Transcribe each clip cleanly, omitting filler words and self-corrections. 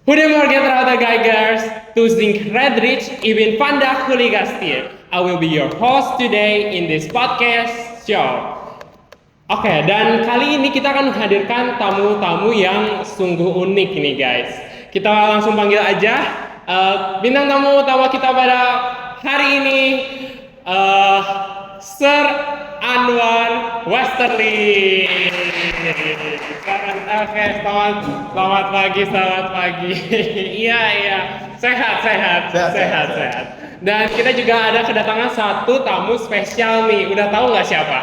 Goedemorgen trouwde kijkers, toezink Redrich, ik ben vandaag jullie gastheer. I will be your host today in this podcast show. Oke, dan kali ini kita akan menghadirkan tamu-tamu yang sungguh unik nih guys. Kita langsung panggil aja bintang tamu utama kita pada hari ini, Sir Anwar Westerly. Oke, selamat pagi. Iya, sehat. Dan kita juga ada kedatangan satu tamu spesial nih. Udah tahu nggak siapa?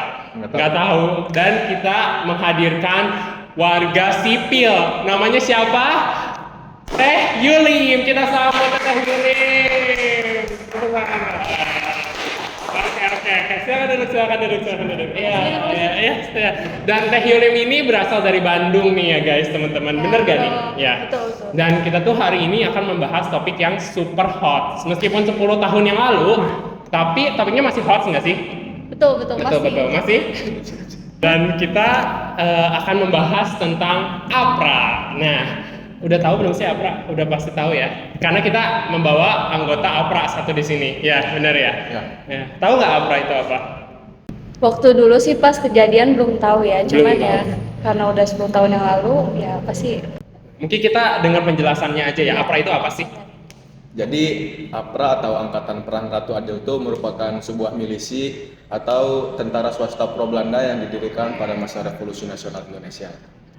Nggak tahu. Dan kita menghadirkan warga sipil. Namanya siapa? Teh Yulim. Kita sambut Teh Yulim. Oke. Silakan duduk. Iya. Dan Teh Yulim ini berasal dari Bandung nih ya guys, teman-teman. Bener gak nih? Ya. Betul. Dan kita tuh hari ini akan membahas topik yang super hot. Meskipun 10 tahun yang lalu, tapi topiknya masih hot nggak sih? Betul, Masih. Dan kita akan membahas tentang APRA. Nah, udah tahu belum sih APRA? Udah pasti tahu ya. Karena kita membawa anggota APRA satu di sini. Ya, benar ya? Ya. Tahu nggak APRA itu apa? Waktu dulu sih pas kejadian belum tahu ya, cuman Belum ya karena udah 10 tahun yang lalu ya pasti. Mungkin kita dengar penjelasannya aja ya. APRA itu apa sih? Jadi APRA atau Angkatan Perang Ratu Adil itu merupakan sebuah milisi atau tentara swasta pro Belanda yang didirikan pada masa Revolusi Nasional Indonesia.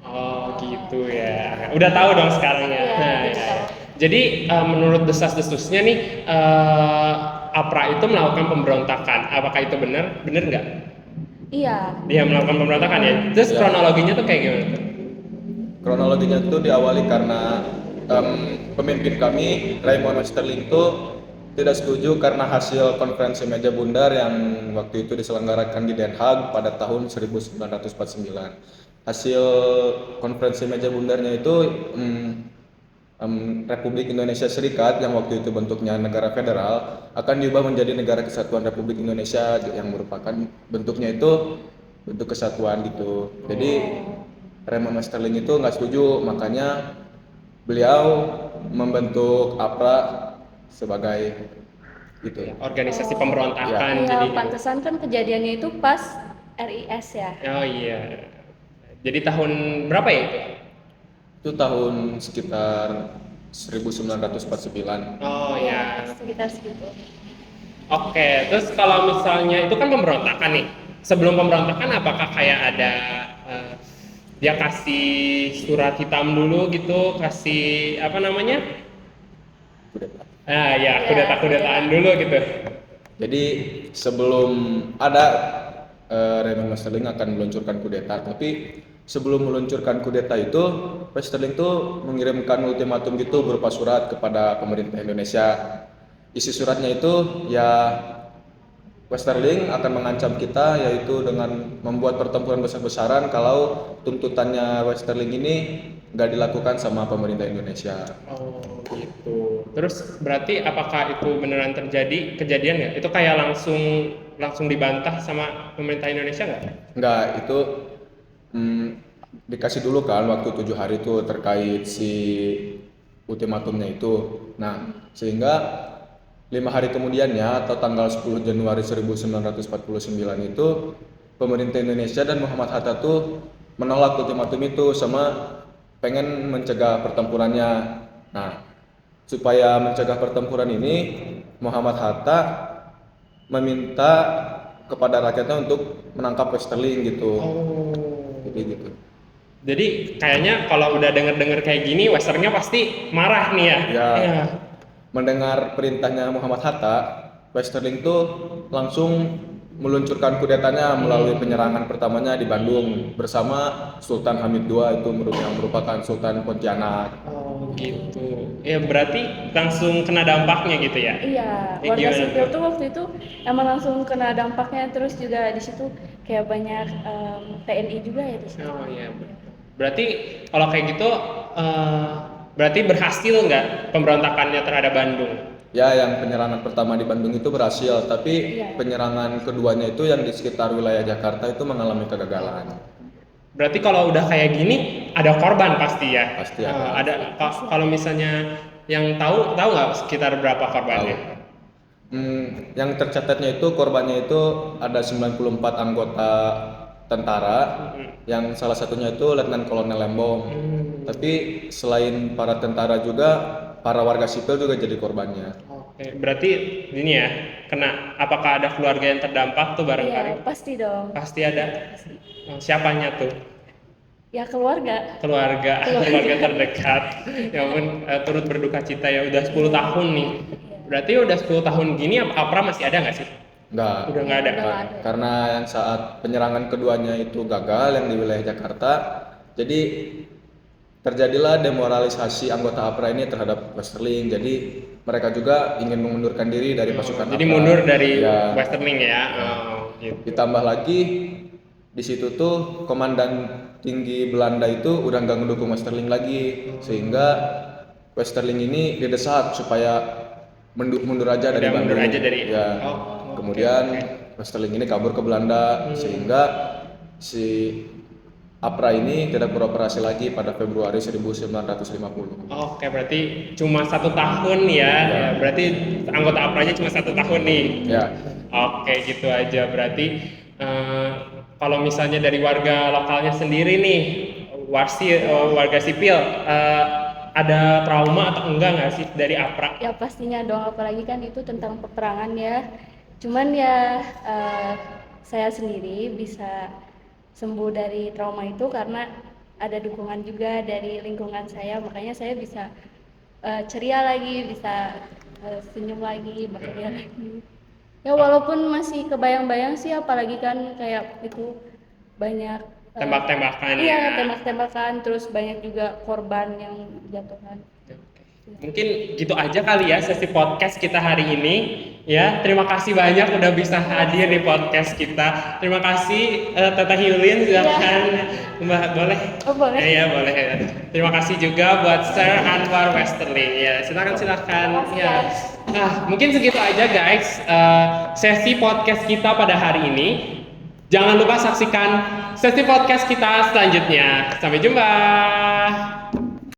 Oh gitu ya. Udah tahu dong sekarang ya. Iya, Nah, udah tahu. Jadi menurut desas-desusnya nih APRA itu melakukan pemberontakan. Apakah itu benar? Benar nggak? Iya. Dia melakukan pemberontakan ya. Terus Iya. kronologinya tuh kayak gimana tuh? Kronologinya itu diawali karena pemimpin kami, Raymond Westerling itu tidak setuju karena hasil konferensi meja bundar yang waktu itu diselenggarakan di Den Haag pada tahun 1949. Hasil konferensi meja bundarnya itu Republik Indonesia Serikat yang waktu itu bentuknya negara federal akan diubah menjadi Negara Kesatuan Republik Indonesia yang merupakan bentuknya itu bentuk kesatuan gitu. Jadi Raymond Westerling itu nggak setuju, makanya beliau membentuk APRA sebagai itu. Organisasi pemberontakan. Iya, Jadi pantesan kan kejadiannya itu pas RIS ya. oh iya. Jadi tahun berapa ya itu? Itu tahun sekitar 1949. Oh iya. Sekitar segitu. Oke, terus kalau misalnya itu kan pemberontakan nih. Sebelum pemberontakan apakah kayak ada dia kasih surat hitam dulu gitu, kasih apa namanya? Kudeta. Kudetaan dulu gitu. Jadi sebelum ada Raymond Westerling akan meluncurkan kudeta, tapi sebelum meluncurkan kudeta itu Westerling tuh mengirimkan ultimatum gitu berupa surat kepada pemerintah Indonesia. Isi suratnya itu ya Westerling akan mengancam kita yaitu dengan membuat pertempuran besar-besaran kalau tuntutannya Westerling ini nggak dilakukan sama pemerintah Indonesia. Oh gitu. Terus berarti apakah itu beneran terjadi kejadian nggak? Itu kayak langsung dibantah sama pemerintah Indonesia nggak? Nggak, itu dikasih dulu kan waktu 7 hari itu terkait si ultimatumnya itu. Nah, sehingga 5 hari kemudiannya atau tanggal 10 Januari 1949 itu pemerintah Indonesia dan Muhammad Hatta tuh menolak ultimatum itu sama pengen mencegah pertempurannya. Nah, supaya mencegah pertempuran ini Muhammad Hatta meminta kepada rakyatnya untuk menangkap Westerling gitu. Jadi gitu. Jadi kayaknya kalau udah denger kayak gini, Westernya pasti marah nih ya. Ya. Mendengar perintahnya Muhammad Hatta, Westerling tuh langsung meluncurkan kudetanya melalui penyerangan pertamanya di Bandung bersama Sultan Hamid II itu yang merupakan Sultan Pontianak. Oh gitu. Ya berarti langsung kena dampaknya gitu ya? Iya, warga Gimana sipil tuh? tuh waktu itu emang langsung kena dampaknya, terus juga di situ kayak banyak TNI juga ya di situ. Oh iya. Berarti kalau kayak gitu, berarti berhasil nggak pemberontakannya terhadap Bandung? Ya, yang penyerangan pertama di Bandung itu berhasil, tapi Iya. penyerangan keduanya itu yang di sekitar wilayah Jakarta itu mengalami kegagalan. Berarti kalau udah kayak gini ada korban pasti ya. Pasti ada. Ada kalau misalnya yang tahu nggak sekitar berapa korbannya? Tahu. Yang tercatatnya itu korbannya itu ada 94 anggota tentara, yang salah satunya itu Letnan Kolonel Lembong. Tapi selain para tentara juga para warga sipil juga jadi korbannya. Oke, berarti ini ya, kena apakah ada keluarga yang terdampak tuh barangkali? Iya, pasti dong. Pasti ada. Oh, siapanya tuh? Ya keluarga. Keluarga terdekat. Ya ampun, turut berduka cita ya, udah 10 tahun nih. Berarti udah 10 tahun gini APRA masih ada nggak sih? Enggak. Udah nggak ada. Udah nggak ada. Karena yang saat penyerangan keduanya itu gagal yang di wilayah Jakarta, jadi terjadilah demoralisasi anggota APRA ini terhadap Westerling. Jadi mereka juga ingin mengundurkan diri dari pasukan Jadi APRA. mundur dari Ya. Westerling ya. Oh, gitu. Ditambah lagi di situ tuh komandan tinggi Belanda itu udah nggak ngedukung Westerling lagi, sehingga Westerling ini didesak supaya mundur aja dari Udah mundur Bandung. aja dari. Ya. Oh, Kemudian Westerling ini kabur ke Belanda, sehingga si APRA ini tidak beroperasi lagi pada Februari 1950. Oke, berarti cuma 1 tahun ya. Ya, berarti anggota APRA-nya cuma 1 tahun nih. Ya. Oke, gitu aja. Berarti kalau misalnya dari warga lokalnya sendiri nih, warga sipil, ada trauma atau enggak nggak sih dari APRA? Ya pastinya dong, apalagi kan itu tentang peperangan ya. Cuman ya saya sendiri bisa sembuh dari trauma itu karena ada dukungan juga dari lingkungan saya, makanya saya bisa ceria lagi, bisa senyum lagi, bahagia lagi. Ya walaupun masih kebayang-bayang sih, apalagi kan kayak itu banyak Tembak-tembakan iya, ya. tembak-tembakan, terus banyak juga korban yang dijatuhkan. Mungkin gitu aja kali ya sesi podcast kita hari ini ya. Terima kasih banyak udah bisa hadir di podcast kita. Terima kasih Tata Hyulin, silakan Mbak, boleh? Oh boleh. Ya, boleh. Terima kasih juga buat Sir Anwar Westerling. Ya, silakan. Ya. Nah, mungkin segitu aja guys sesi podcast kita pada hari ini. Jangan lupa saksikan sesi podcast kita selanjutnya. Sampai jumpa.